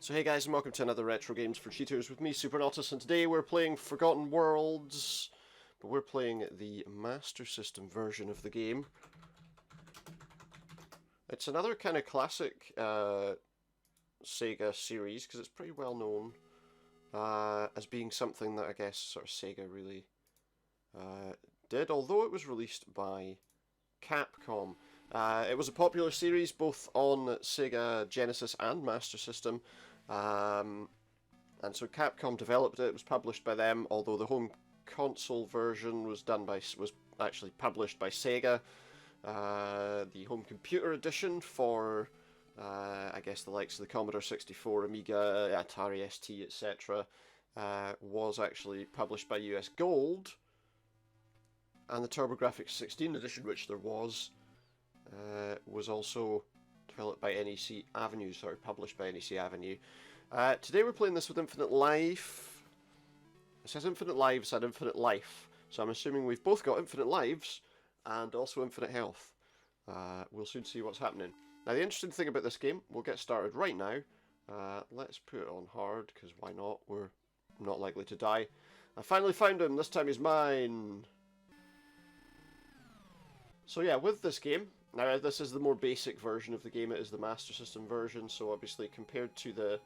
So hey guys, and welcome to another Retro Games for Cheaters with me, Supernautus, and today we're playing Forgotten Worlds, but we're playing the Master System version of the game. It's another kind of classic Sega series, because it's pretty well known as being something that I guess sort of Sega really did, although it was released by Capcom. It was a popular series both on Sega Genesis and Master System. And so Capcom developed it. It was published by them, although the home console version was actually published by Sega. The home computer edition for I guess the likes of the Commodore 64, Amiga, Atari ST, etc. Was actually published by US Gold, and the TurboGrafx 16 edition, which there was also developed by NEC Avenue, sorry, published by NEC Avenue. Today we're playing this with Infinite Life. It says Infinite Lives and Infinite Life, so I'm assuming we've both got Infinite Lives and also Infinite Health. We'll soon see what's happening. Now the interesting thing about this game, we'll get started right now. Let's put it on hard, because why not? We're not likely to die. I finally found him, this time he's mine! So yeah, with this game, now this is the more basic version of the game, it is the Master System version, so obviously compared to the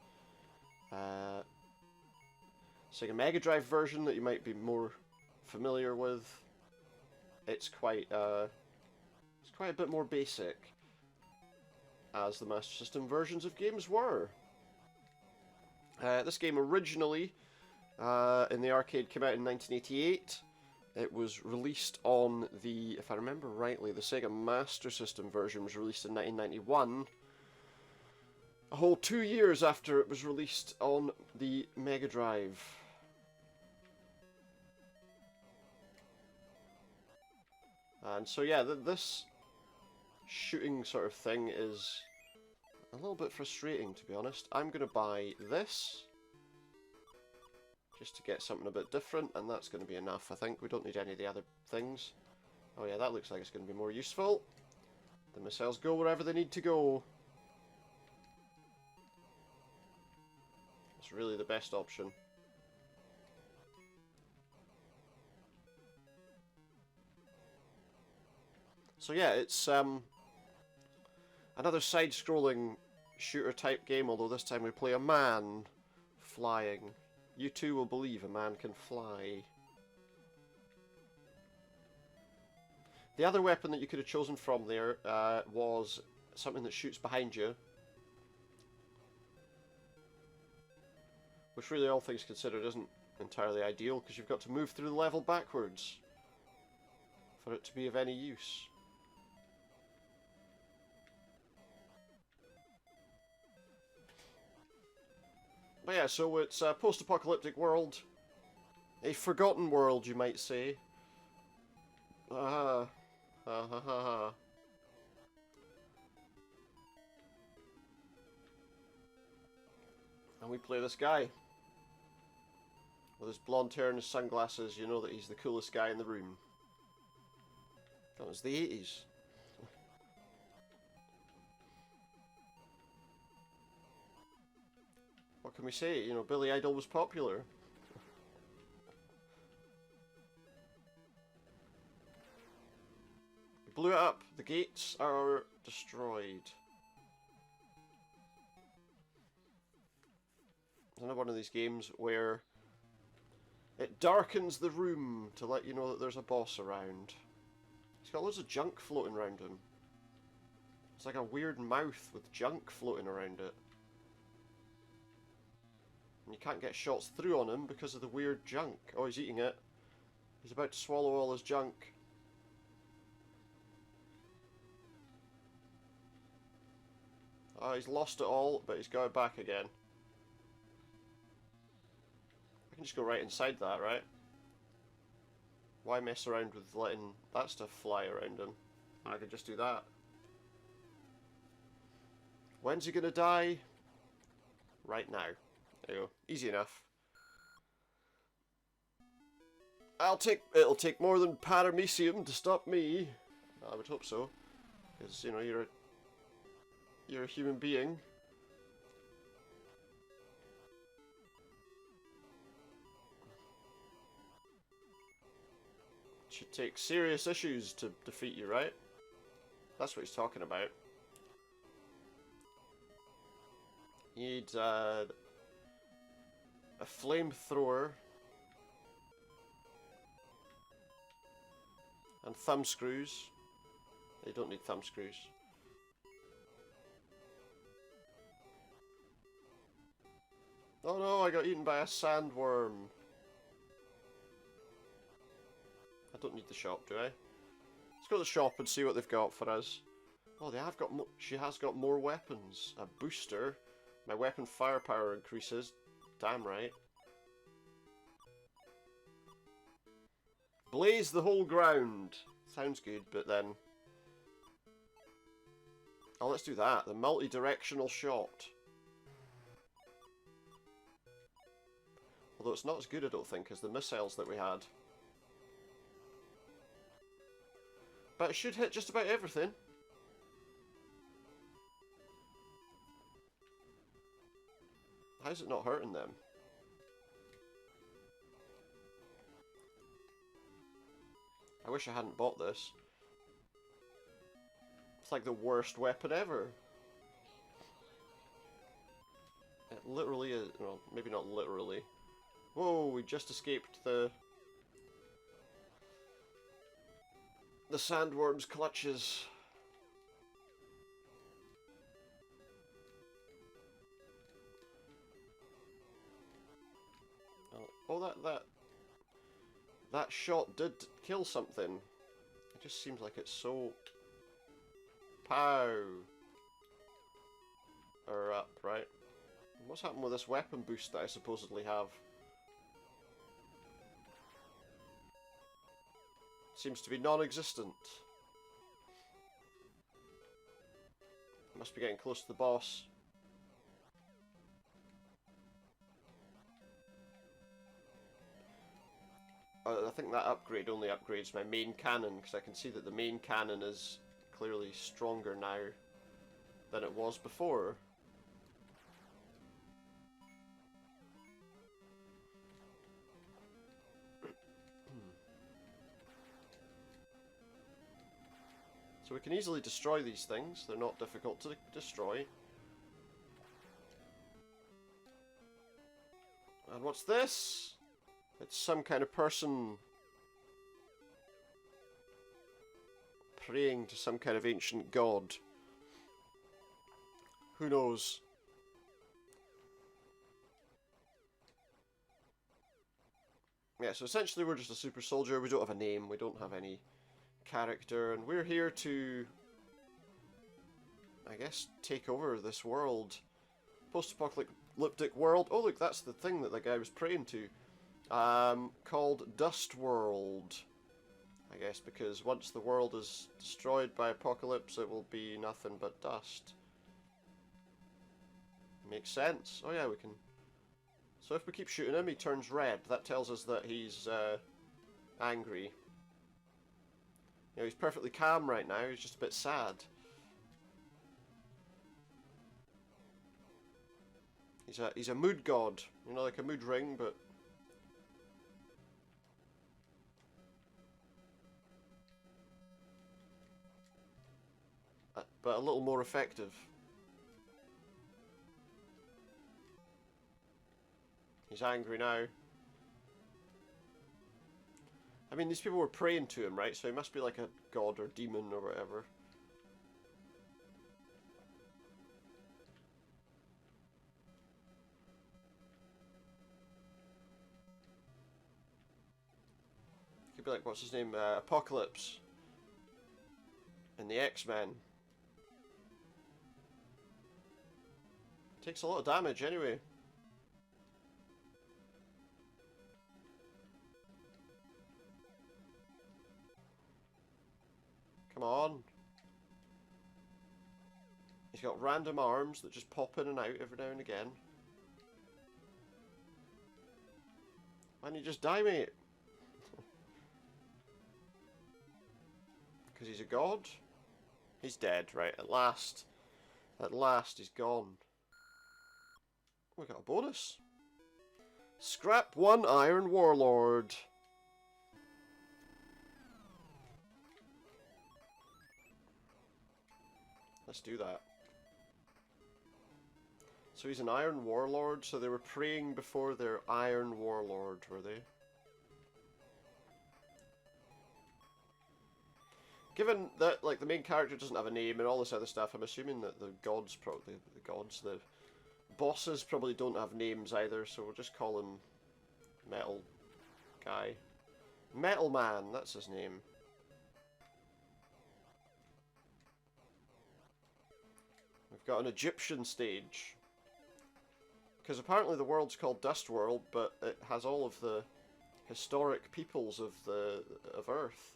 Sega Mega Drive version that you might be more familiar with, it's quite a bit more basic, as the Master System versions of games were. This game originally, in the arcade, came out in 1988. It was released on the, if I remember rightly, the Sega Master System version was released in 1991. A whole 2 years after it was released on the Mega Drive. And so yeah, this shooting sort of thing is a little bit frustrating, to be honest. I'm going to buy this, just to get something a bit different, and that's going to be enough, I think. We don't need any of the other things. Oh yeah, that looks like it's going to be more useful. The missiles go wherever they need to go. It's really the best option. So yeah, it's another side-scrolling shooter-type game, although this time we play a man flying. You too will believe a man can fly. The other weapon that you could have chosen from there was something that shoots behind you, which really, all things considered, isn't entirely ideal, because you've got to move through the level backwards for it to be of any use. But yeah, so it's a post-apocalyptic world. A forgotten world, you might say. And we play this guy. With his blonde hair and his sunglasses, you know that he's the coolest guy in the room. That was the 80s. What can we say? You know, Billy Idol was popular. We blew it up. The gates are destroyed. It's another one of these games where it darkens the room to let you know that there's a boss around. He's got loads of junk floating around him. It's like a weird mouth with junk floating around it. And you can't get shots through on him because of the weird junk. Oh, he's eating it. He's about to swallow all his junk. Oh, he's lost it all, but he's got it back again. I can just go right inside that, right? Why mess around with letting that stuff fly around him? I could just do that. When's he gonna die? Right now. There you go. Easy enough. It'll take more than paramecium to stop me. I would hope so. Because, you know, you're a human being. should take serious issues to defeat you, right? That's what he's talking about. You need a flamethrower and thumb screws. They don't need thumb screws. Oh no, I got eaten by a sandworm. I don't need the shop, do I? Let's go to the shop and see what they've got for us. Oh, they have got she has got more weapons. A booster. My weapon firepower increases. Damn right. Blaze the whole ground. Sounds good, but then... Oh, let's do that. The multi-directional shot. Although it's not as good, I don't think, as the missiles that we had. But it should hit just about everything. How's it not hurting them? I wish I hadn't bought this. It's like the worst weapon ever. It literally is. Well, maybe not literally. Whoa, we just escaped the sandworm's clutches. Oh, that shot did kill something. It just seems like it's so... Pow! Or up, right? What's happened with this weapon boost that I supposedly have? Seems to be non-existent. Must be getting close to the boss. I think that upgrade only upgrades my main cannon, because I can see that the main cannon is clearly stronger now than it was before. So we can easily destroy these things, they're not difficult to destroy. And what's this? It's some kind of person praying to some kind of ancient god. Who knows? Yeah, so essentially we're just a super soldier. We don't have a name, we don't have any character, and we're here to, I guess, take over this world. Post-apocalyptic world. Oh look, that's the thing that the guy was praying to. Called Dust World. I guess because once the world is destroyed by apocalypse, it will be nothing but dust. Makes sense. Oh yeah, we can... So if we keep shooting him, he turns red. That tells us that he's angry. You know, he's perfectly calm right now, he's just a bit sad. He's a mood god. You know, like a mood ring, but... but a little more effective. He's angry now. I mean, these people were praying to him, right? So he must be like a god or demon or whatever. Could be like, what's his name? Apocalypse. In the X-Men. Takes a lot of damage anyway. Come on. He's got random arms that just pop in and out every now and again. Why don't you just die, mate? Because he's a god? He's dead, right, at last. At last, he's gone. We got a bonus. Scrap 1 Iron Warlord. Let's do that. So he's an Iron Warlord, so they were praying before their Iron Warlord, were they? Given that, like, the main character doesn't have a name and all this other stuff, I'm assuming that the gods probably, the bosses probably don't have names either, so we'll just call him Metal Guy. Metal Man, that's his name. We've got an Egyptian stage. Because apparently the world's called Dust World, but it has all of the historic peoples of Earth.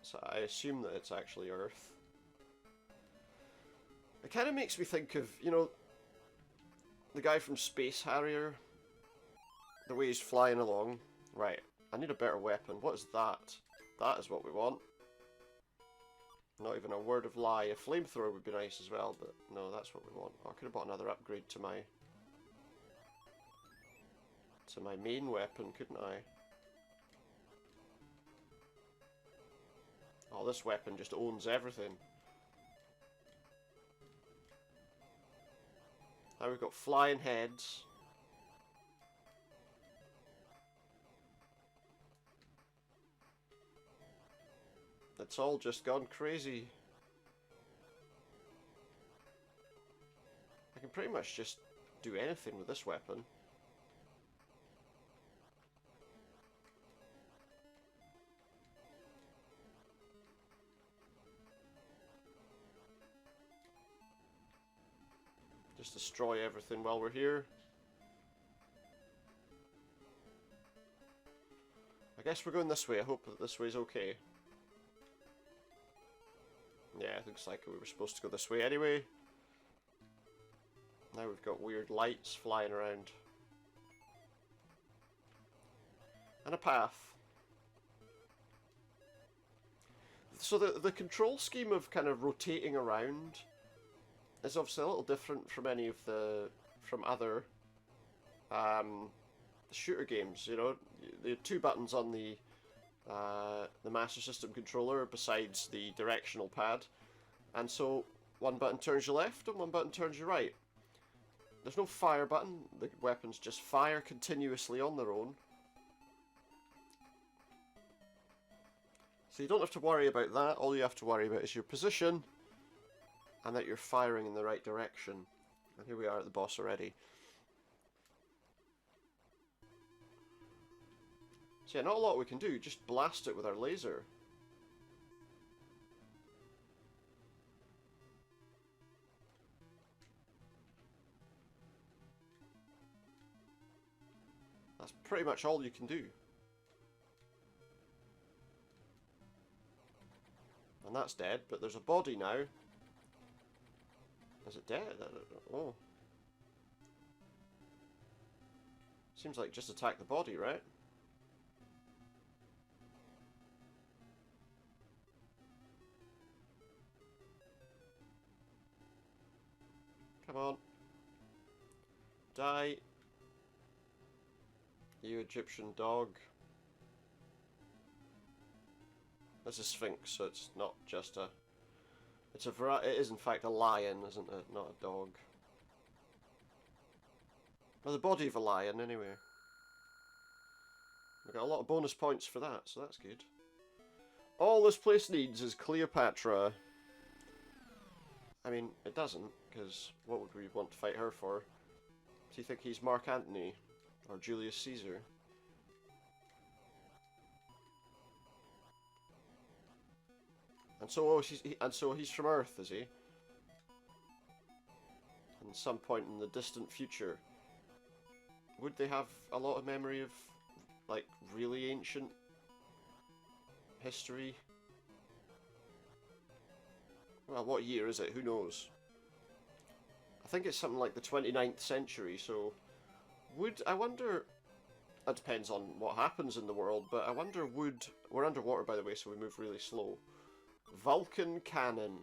So I assume that it's actually Earth. It kind of makes me think of, you know, the guy from Space Harrier. The way he's flying along. Right, I need a better weapon. What is that? That is what we want. Not even a word of lie. A flamethrower would be nice as well, but no, that's what we want. Oh, I could have bought another upgrade to my main weapon, couldn't I? Oh, this weapon just owns everything. Now we've got flying heads. It's all just gone crazy. I can pretty much just do anything with this weapon. Just destroy everything while we're here. I guess we're going this way. I hope that this way's okay. Yeah, it looks like we were supposed to go this way anyway. Now we've got weird lights flying around. And a path. So the control scheme of kind of rotating around is obviously a little different from any of from other shooter games. You know, the two buttons on the Master System controller besides the directional pad, and so one button turns you left and one button turns you right. There's no fire button. The weapons just fire continuously on their own. So you don't have to worry about that. All you have to worry about is your position and that you're firing in the right direction. And here we are at the boss already. So yeah, not a lot we can do. Just blast it with our laser. That's pretty much all you can do. And that's dead, but there's a body now. Is it dead? Oh. Seems like just attack the body, right? Come on. Die. You Egyptian dog. That's a sphinx, so it's not just a... It is in fact a lion, isn't it? Not a dog. Well, the body of a lion, anyway. We got a lot of bonus points for that, so that's good. All this place needs is Cleopatra. I mean, it doesn't, because what would we want to fight her for? Do you think he's Mark Antony? Or Julius Caesar? And so, he's from Earth, is he? At some point in the distant future. Would they have a lot of memory of, like, really ancient history? Well, what year is it? Who knows? I think it's something like the 29th century, so... I wonder... That depends on what happens in the world, but I wonder we're underwater, by the way, so we move really slow. Vulcan Cannon.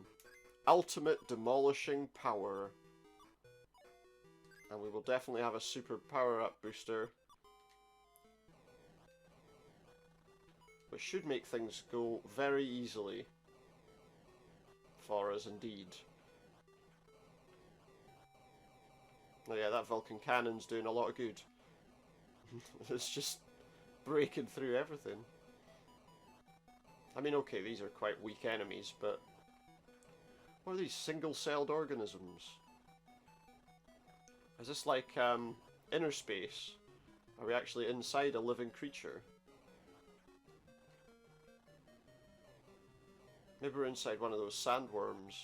Ultimate demolishing power. And we will definitely have a super power-up booster. Which should make things go very easily. for us indeed. Oh yeah, that Vulcan cannon's doing a lot of good. It's just breaking through everything. I mean, okay, these are quite weak enemies, but what are these single-celled organisms? Is this like inner space? Are we actually inside a living creature? Maybe we're inside one of those sandworms.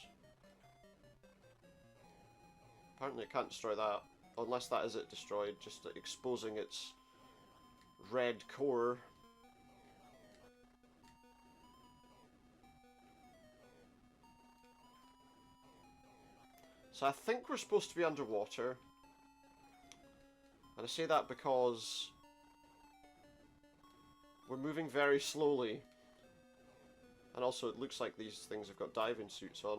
Apparently I can't destroy that, unless that is it destroyed, just exposing its red core. So I think we're supposed to be underwater. And I say that because we're moving very slowly. And also it looks like these things have got diving suits on.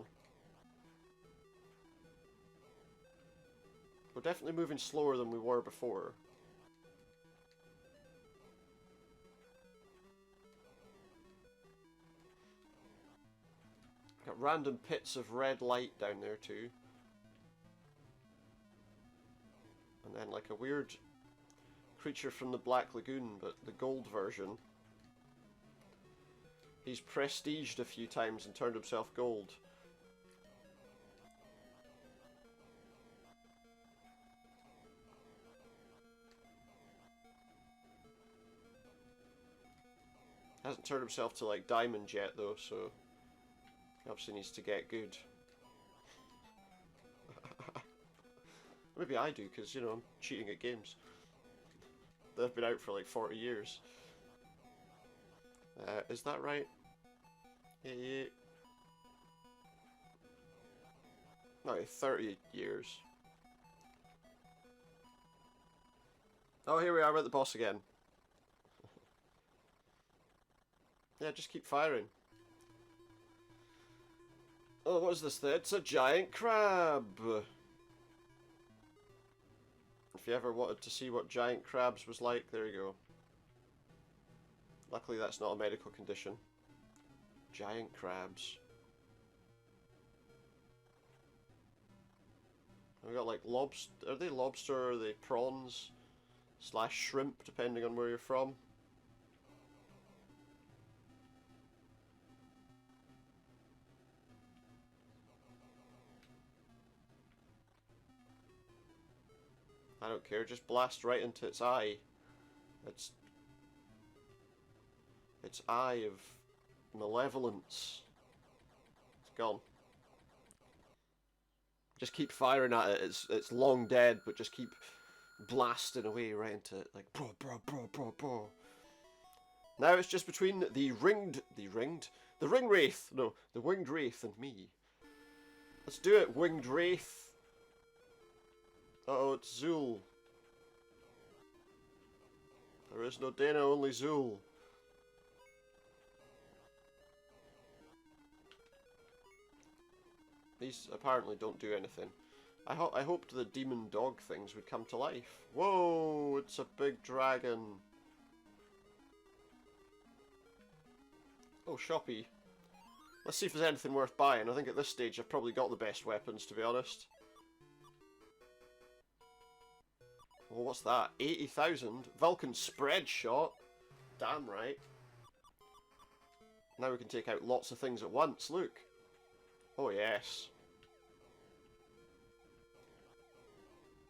We're definitely moving slower than we were before. Got random pits of red light down there too. And then like a weird creature from the Black Lagoon, but the gold version. He's prestiged a few times and turned himself gold. Hasn't turned himself to like diamond yet though, so he obviously needs to get good. Maybe I do, because, you know, I'm cheating at games. They've been out for like 40 years. Is that right? Yeah. No, 30 years. Oh, here we are, we're at the boss again. Yeah, just keep firing. Oh, what is this thing? It's a giant crab! If you ever wanted to see what giant crabs was like, there you go. Luckily that's not a medical condition. Giant crabs. We got like lobster. Are they lobster or are they prawns? Slash shrimp, depending on where you're from. I don't care, just blast right into its eye. Its eye of malevolence. It's gone. Just keep firing at it. It's long dead, but just keep blasting away right into it, like bro, bro, bro, bro, bro. Now it's just between the winged wraith, no, the winged wraith and me. Let's do it, winged wraith. Uh-oh, it's Zool. There is no Dana, only Zool. These apparently don't do anything. I hoped the demon dog things would come to life. Whoa, it's a big dragon. Oh, shoppy. Let's see if there's anything worth buying. I think at this stage I've probably got the best weapons, to be honest. Well, what's that? 80,000? Vulcan spread shot? Damn right. Now we can take out lots of things at once, look. Oh yes.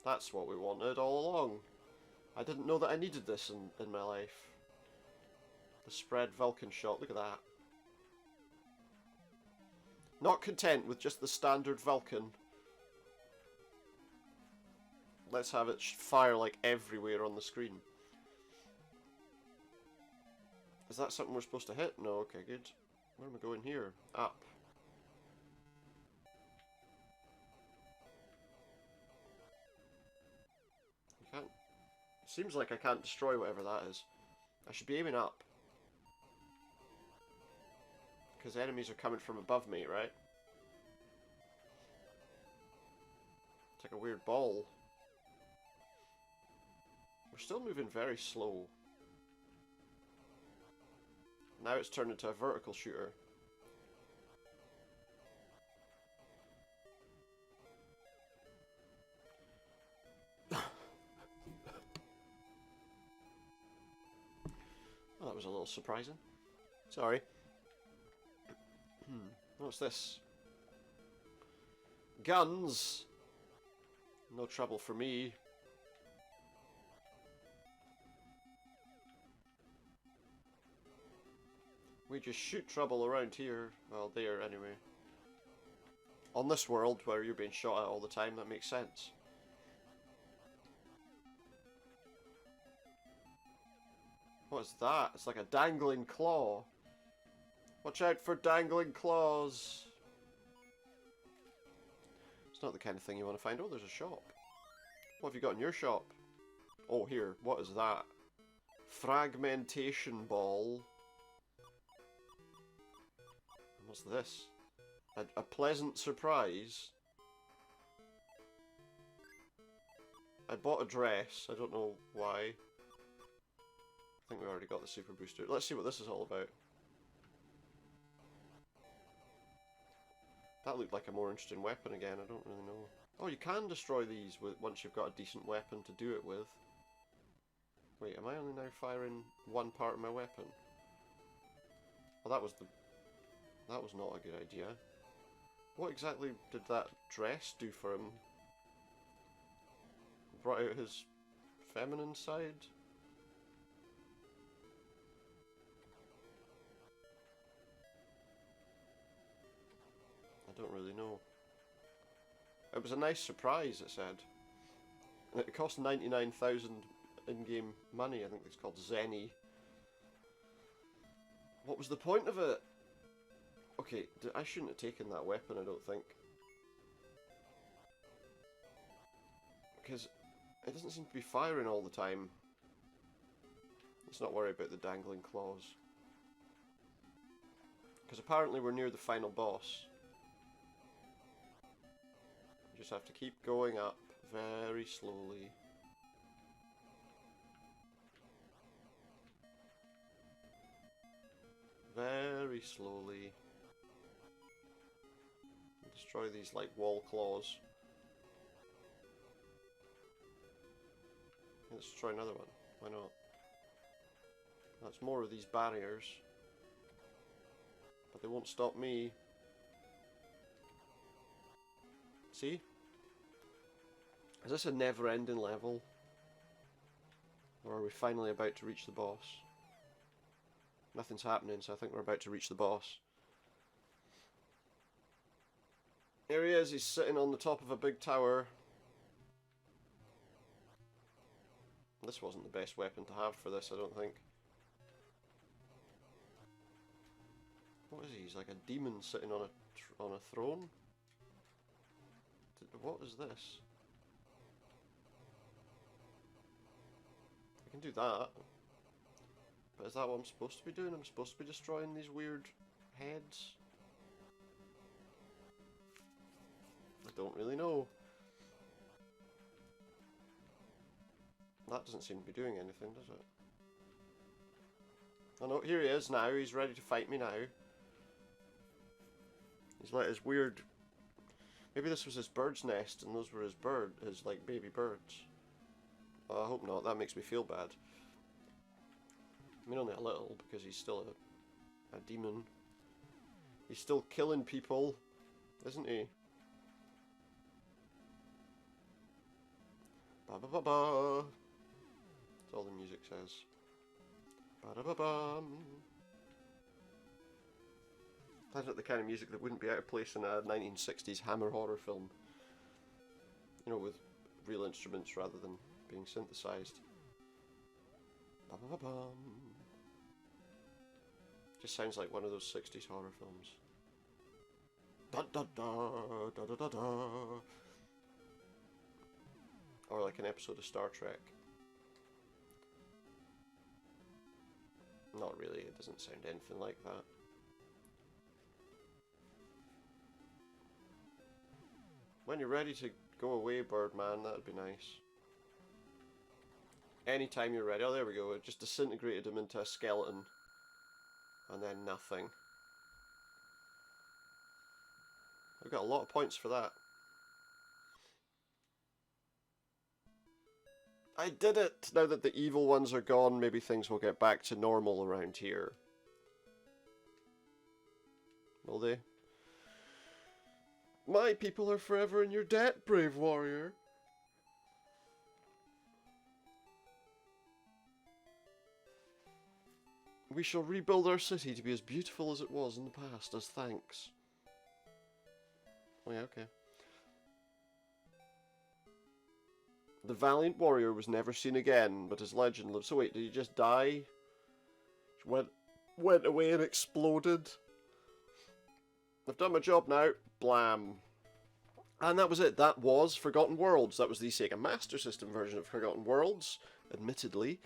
That's what we wanted all along. I didn't know that I needed this in my life. The spread Vulcan shot, look at that. Not content with just the standard Vulcan. Let's have it fire like everywhere on the screen. Is that something we're supposed to hit? No, okay, good. Where am I going here? Up. You can't... Seems like I can't destroy whatever that is. I should be aiming up. Because enemies are coming from above me, right? It's like a weird ball. We're still moving very slow. Now it's turned into a vertical shooter. Oh, that was a little surprising. Sorry. What's this? Guns! No trouble for me. We just shoot trouble around here. Well, there anyway. On this world where you're being shot at all the time, that makes sense. What's that? It's like a dangling claw. Watch out for dangling claws. It's not the kind of thing you want to find. Oh, there's a shop. What have you got in your shop? Oh, here. What is that? Fragmentation ball. What's this? A pleasant surprise. I bought a dress. I don't know why. I think we already got the super booster. Let's see what this is all about. That looked like a more interesting weapon again. I don't really know. Oh, you can destroy these once you've got a decent weapon to do it with. Wait, am I only now firing one part of my weapon? Well, that was not a good idea. What exactly did that dress do for him? Brought out his feminine side? I don't really know. It was a nice surprise, it said. And it cost 99,000 in-game money. I think it's called Zenny. What was the point of it? Okay, I shouldn't have taken that weapon, I don't think. Because it doesn't seem to be firing all the time. Let's not worry about the dangling claws. Because apparently we're near the final boss. You just have to keep going up very slowly. Very slowly. Destroy these like wall claws. Let's try another one. Why not? That's more of these barriers. But they won't stop me. See? Is this a never-ending level? Or are we finally about to reach the boss? Nothing's happening, so I think we're about to reach the boss. Here he is, he's sitting on the top of a big tower. This wasn't the best weapon to have for this, I don't think. What is he? He's like a demon sitting on a throne? What is this? I can do that. But is that what I'm supposed to be doing? I'm supposed to be destroying these weird heads? I don't really know. That doesn't seem to be doing anything, does it? Oh no, here he is now. He's ready to fight me now. He's let his weird... Maybe this was his bird's nest and those were his like baby birds. Oh, I hope not. That makes me feel bad. I mean, only a little, because he's still a demon. He's still killing people, isn't he? Ba ba ba ba. That's all the music says. Ba da ba bum. That's not the kind of music that wouldn't be out of place in a 1960s Hammer horror film. You know, with real instruments rather than being synthesized. Ba ba ba bum. Just sounds like one of those 60s horror films. Da da da da da da da. Or like an episode of Star Trek. Not really, it doesn't sound anything like that. When you're ready to go away, Birdman, that'd be nice. Anytime you're ready. Oh, there we go. It just disintegrated him into a skeleton. And then nothing. I've got a lot of points for that. I did it! Now that the evil ones are gone, maybe things will get back to normal around here. Will they? My people are forever in your debt, brave warrior. We shall rebuild our city to be as beautiful as it was in the past, as thanks. Oh yeah, okay. The valiant warrior was never seen again, but his legend lives. So wait, did he just die? Went away and exploded? I've done my job now. Blam. And that was it. That was Forgotten Worlds. That was the Sega Master System version of Forgotten Worlds, admittedly.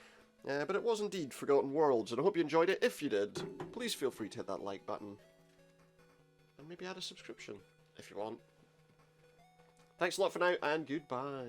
But it was indeed Forgotten Worlds, and I hope you enjoyed it. If you did, please feel free to hit that like button. And maybe add a subscription, if you want. Thanks a lot for now, and goodbye.